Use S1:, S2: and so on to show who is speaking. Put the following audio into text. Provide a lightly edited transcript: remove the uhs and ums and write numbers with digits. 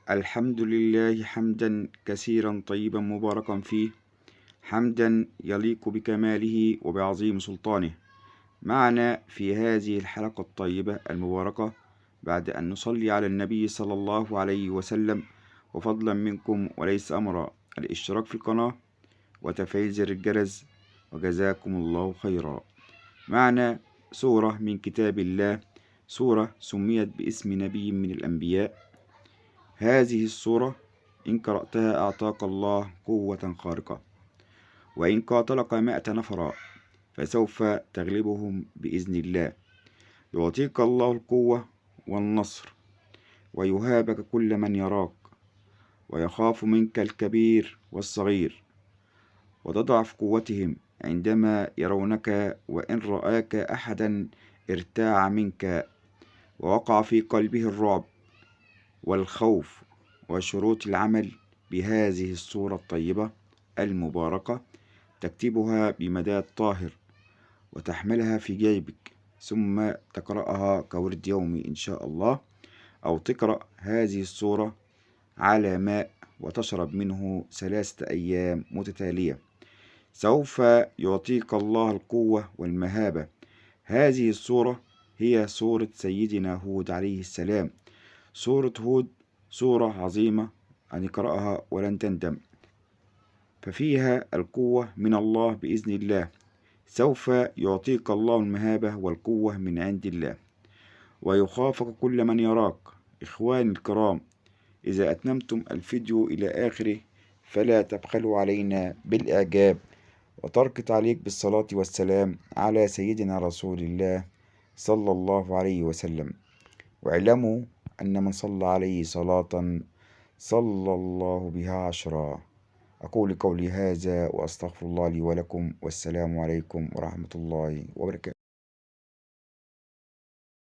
S1: الحمد لله حمدا كثيرا طيبا مباركا فيه، حمدا يليق بكماله وبعظيم سلطانه. معنا في هذه الحلقة الطيبة المباركة بعد أن نصلي على النبي صلى الله عليه وسلم، وفضلا منكم وليس أمرا الاشتراك في القناة وتفعيل زر الجرس، وجزاكم الله خيرا. معنا سورة من كتاب الله، سورة سميت باسم نبي من الأنبياء. هذه السورة إن قرأتها أعطاك الله قوة خارقة، وإن قاتلك 100 نفرا فسوف تغلبهم بإذن الله. يعطيك الله القوة والنصر، ويهابك كل من يراك، ويخاف منك الكبير والصغير، وتضعف قوتهم عندما يرونك، وإن رآك أحدا ارتاع منك ووقع في قلبه الرعب والخوف. وشروط العمل بهذه السورة الطيبة المباركة: تكتبها بمداد طاهر وتحملها في جيبك، ثم تقرأها كورد يومي إن شاء الله، أو تقرأ هذه السورة على ماء وتشرب منه 3 أيام متتالية. سوف يعطيك الله القوة والمهابة. هذه السورة هي سورة سيدنا هود عليه السلام. سورة هود سورة عظيمة أن اقرأها ولن تندم، ففيها القوة من الله بإذن الله. سوف يعطيك الله المهابة والقوة من عند الله، ويخافك كل من يراك. إخواني الكرام، إذا أتممتم الفيديو إلى آخره فلا تبخلوا علينا بالإعجاب وترك تعليق بالصلاة والسلام على سيدنا رسول الله صلى الله عليه وسلم. واعلموا أن من صلى عليه صلاة صلى الله بها 10. أقول قولي هذا وأستغفر الله لي ولكم، والسلام عليكم ورحمة الله وبركاته.